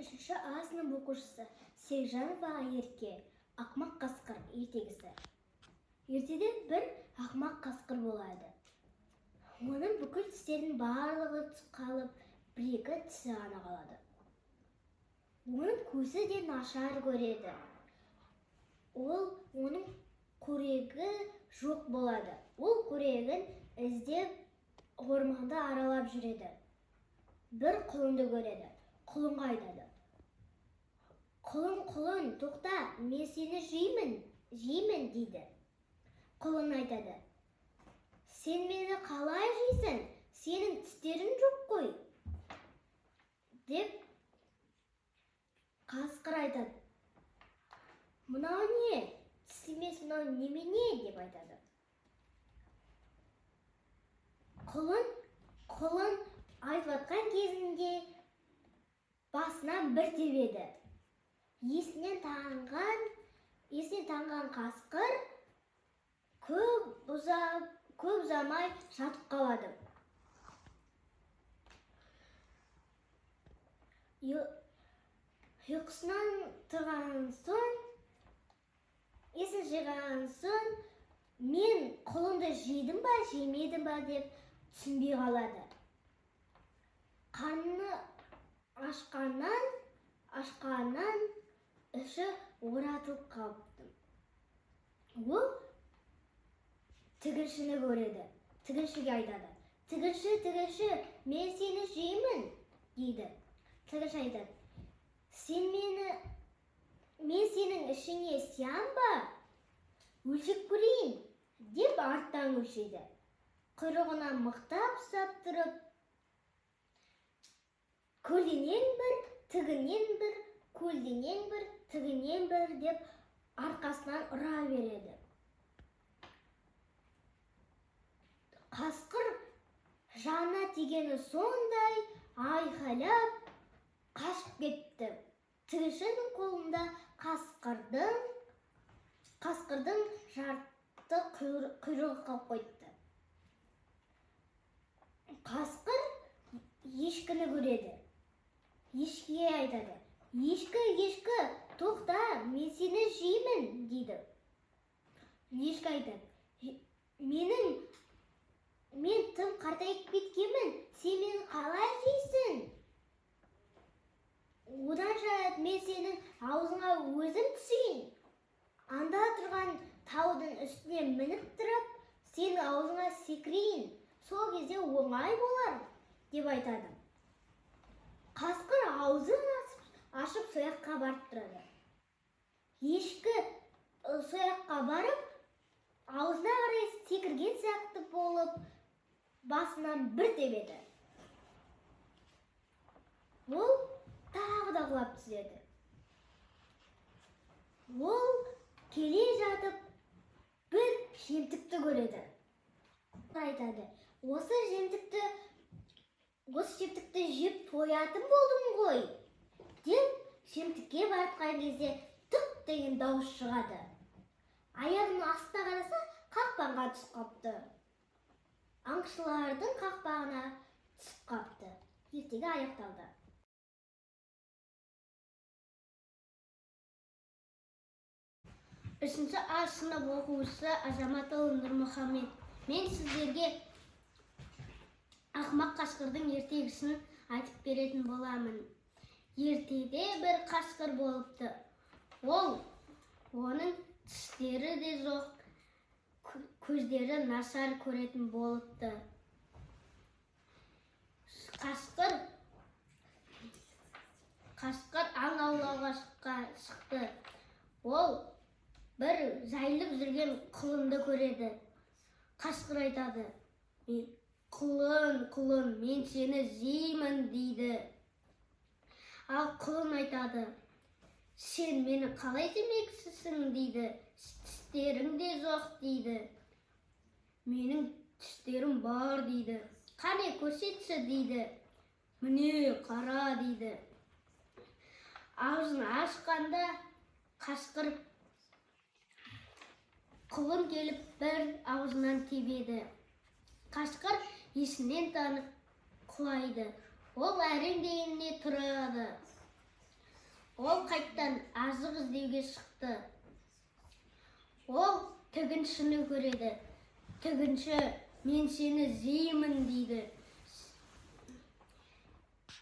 Үшінші А сынып оқушысы Сержанова Ерке, ақмақ қасқыр ертегісі. Ертеде бір ақмақ қасқыр болады. Оның бүкіл тістерінің барлығы қалып, бір-екі тісі ғана қалады. Оның көзі де нашар көреді. Оның қорегі жоқ болады. Ол қорегін іздеп орманды аралап жүреді. Bir құлынды көреді. Құлынға айтады: Құлын, тоқта, мен сені жеймін дейді. Құлын айтады: Сен мені қалай жейсің? Сенің тістерің жоқ қой. Деп қасқыр айтады: Мынау не? Тіс емес, мынау немене? Деп айтады. Құлын айтып жатқан кезінде басынан бір тебеді. Есінен танған қасқыр көп ұзамай жатып қалады. Ұйқысынан тұрған соң, есін жиған соң, мен құлынды жейдім ба, жемедім ба деп түсінбей қалады. Қарны ашқаннан іші оратылып қалыпты. Ол тігіншіні көреді. Тігіншіге айтады: Тігінші, мен сені жеймін, дейді. Тігінші айтады: Мен сенің ішіңе сиям ба? Өлшеп көрейін, деп арттан өлшейді. Құйрығынан мықтап ұстап тұрып, көлденең бір, тігінен бір деп арқасынан ұра береді. Қасқыр жана тигені сондай айқайлап қашып кетті. Тігіншінің қолында қасқырдың жарты құйрығы қалып қойды. Қасқыр ешкіні көреді. Ешкіге айтады: Ешкі, тоқта, мен сені жеймін, дейді. Ешкі айтады: Мен тым қартайып кеткенмін, сен мені қалай жейсің? Одан жарайды, мен сенің аузыңа өзім түсейін. Анда тұрған таудың үстіне мініп тұрып, сенің аузыңа секірейін. Сол кезде оңай болар, деп айтады. Қасқыр аузын ашып сояққа барып тұрады. Ешкі сояққа барып, аузына қарай секірген сияқты болып, басынан бір тебеді. Ол тағы да құлап түседі. Ол келе жатып бір жемтікті көреді. Айтады: Осы жемтікті жеп тоятын болдым ғой, деп жемтікке баратқан кезде түк деген дауыс шығады. Аяғының астына қараса, қақпанға түсіп қапты. Аңшылардың қақпағына түсіп қапты. Ертегі аяқталды. Үшінші А сынып оқушысы Азаматұлы Нұрмұхамед. Мен сіздерге ақмақ қасқырдың ертегісін айтып беретін боламын. Ертеде бір қасқыр болыпты. Оның тістері де жоқ, көздері нашар көретін болыпты. Қасқыр аң аулауға шықты. Ол бір жайылып жүрген құлынды көреді. Қасқыр айтады: Құлын, мен сені жеймін, дейді. Ал құлын айтады: Сен мені қалай жемексісің, дейді. Тістерім де жоқ, дейді. Менің тістерім бар, дейді. Қане көрсетші, дейді. Міне қара, дейді. Аузын ашқанда қасқыр құлын келіп бір аузынан тебеді. Қасқыр есінен танып құлайды. Ол әрең дегенде тұрады. Ол қайттан азық іздеуге шықты. Ол тігіншіні көреді. Тігінші, мен сені жеймін дейді.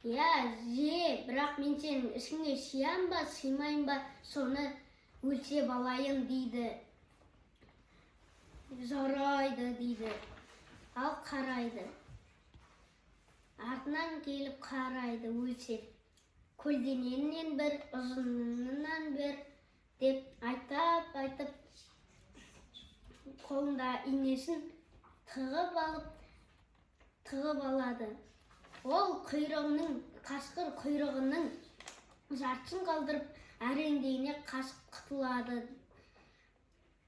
Я, же, бірақ мен сенің ішіңе сыям ба, сыймайым ба, соны өлшеп алайын дейді. Жарайды дейді. Ал қарайды. Артынан келіп қарайды, өлшеп. Көлденеңнен бір, ұзынынан бір деп айтып, қолында инесін тығып алады. Ол қасқыр құйрығының жартысын қалдырып, әреңдейіне қасып құтылады.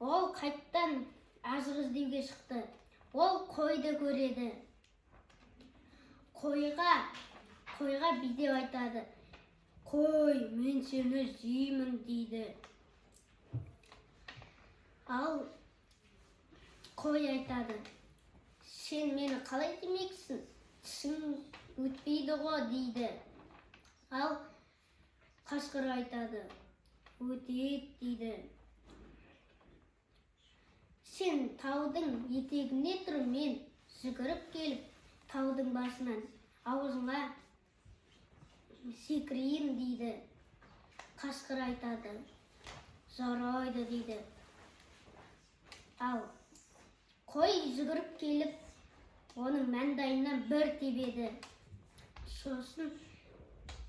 Ол қайттан азық іздеуге шықты. Ол қойды көреді. Қойға бидеп айтады. Қой, мен сені жеймін дейді. Ал қой айтады. Сен мені қалай демексің? Тісің өтпейді ғо дейді. Ал қасқыр айтады. Өтеді дейді. Сен таудың етегіне тұр, мен жүгіріп келіп, таудың басынан аузыңа секірейін дейді. Қасқыр айтады. Жарайды дейді. Ал қой жүгіріп келіп, оның маңдайынан бір тебеді. Сосын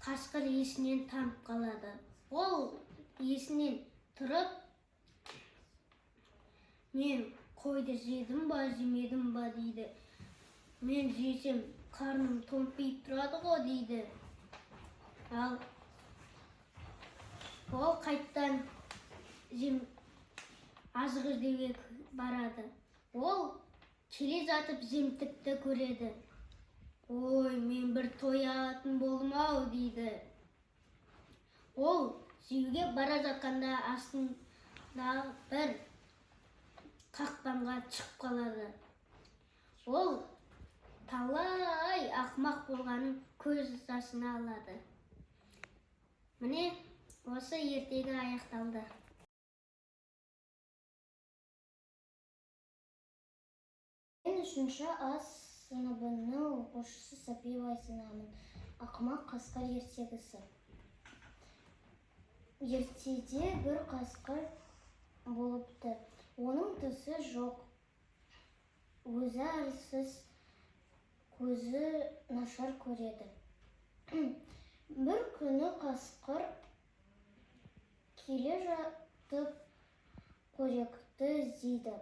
қасқыр есінен танып қалады. Ол есінен тұрып, мен қойды жедім ба, жемедім ба дейді. Мен жесем, қарным томпиып тұрады ғой дейді. Ал ол қайттан азық іздеуге барады. Ол келе жатып жемтікті көреді. Ой, мен бір тоятын болдым ау дейді. Ол жеуге бара жатқанда астында бір қақпанға шығып қалады. Ол талай ақымақ болғанын көз жасына алады. Міне, осы ертегі аяқталды. Мен 3-ші А сыныбының оқушысы Сапиева Айсынамын. Ақымақ қасқыр ертегісі. Ертеде бір қасқыр болыпты. Оның тісі жоқ, өзі әлсіз, көзі нашар көреді. Бір күні қасқыр келе жатып қоректі іздейді.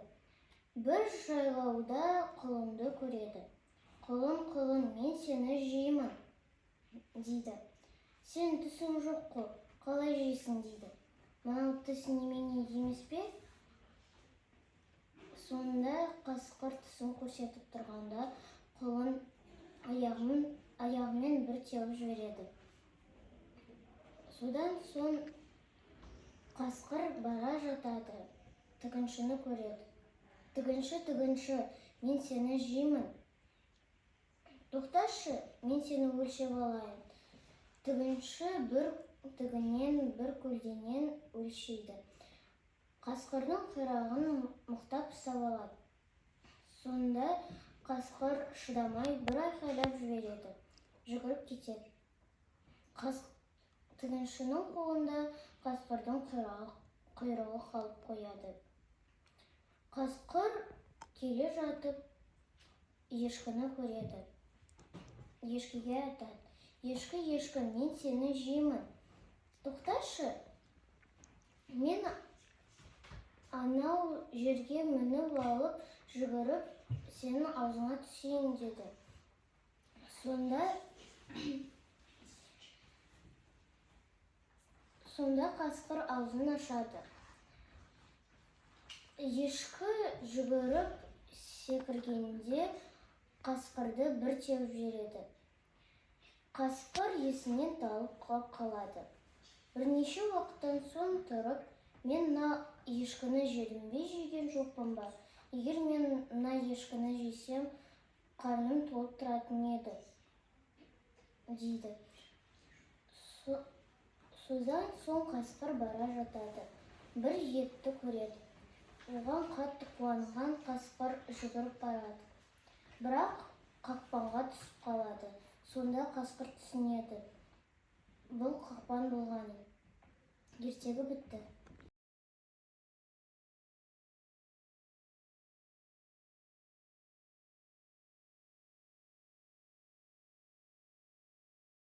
Бір жайлауда құлынды көреді. Құлын, мен сені жеймін дейді. Сен тісің жоқ қой, қалай жейсің дейді. Мынау тіс немене емес пе? Сонда қасқыр тісін көрсетіп тұрғанда, құлын аяғымен бір теуіп жібереді. Содан соң қасқыр бара жатады, тігіншіні көреді. Тігінші, мен сені жеймін. Тоқташы, мен сені өлшеп алайын. Тігінші бір тігінен, бір көлденен өлшейді. Қасқырдың құйрығын мұқтап ұстап алады. Сонда қасқыр шыдамай бір айқайлап жібереді. Жүгіріп кетеді. Тігіншінің қолында қасқырдың құйрығы қалып қояды. Қасқыр келе жатып ешкіні көреді. Ешкіге айтады. Ешкі, мен сені жеймін. Тоқташы, мен анау жерге мініп алып, жүгіріп, сенің аузыңа түсейін деді. Сонда қасқыр аузын ашады. Ешкі жүгіріп секіргенде қасқырды бір теуіп жібереді. Қасқыр есінен талып қалып қалады. Бірнеше уақыттан соң тұрып, мен ешкіні жедім бе, жеген жоқпын ба? Егер мен ешкіні жесем, қарным толып тұратын еді, дейді. Содан соң қасқыр бара жатады. Бір жиекті көреді. Оған қатты қуанған қасқыр жүгіріп барады. Бірақ қақпанға түсіп қалады. Сонда қасқыр түсінеді. Бұл қақпан болғанын. Ертегі бітті.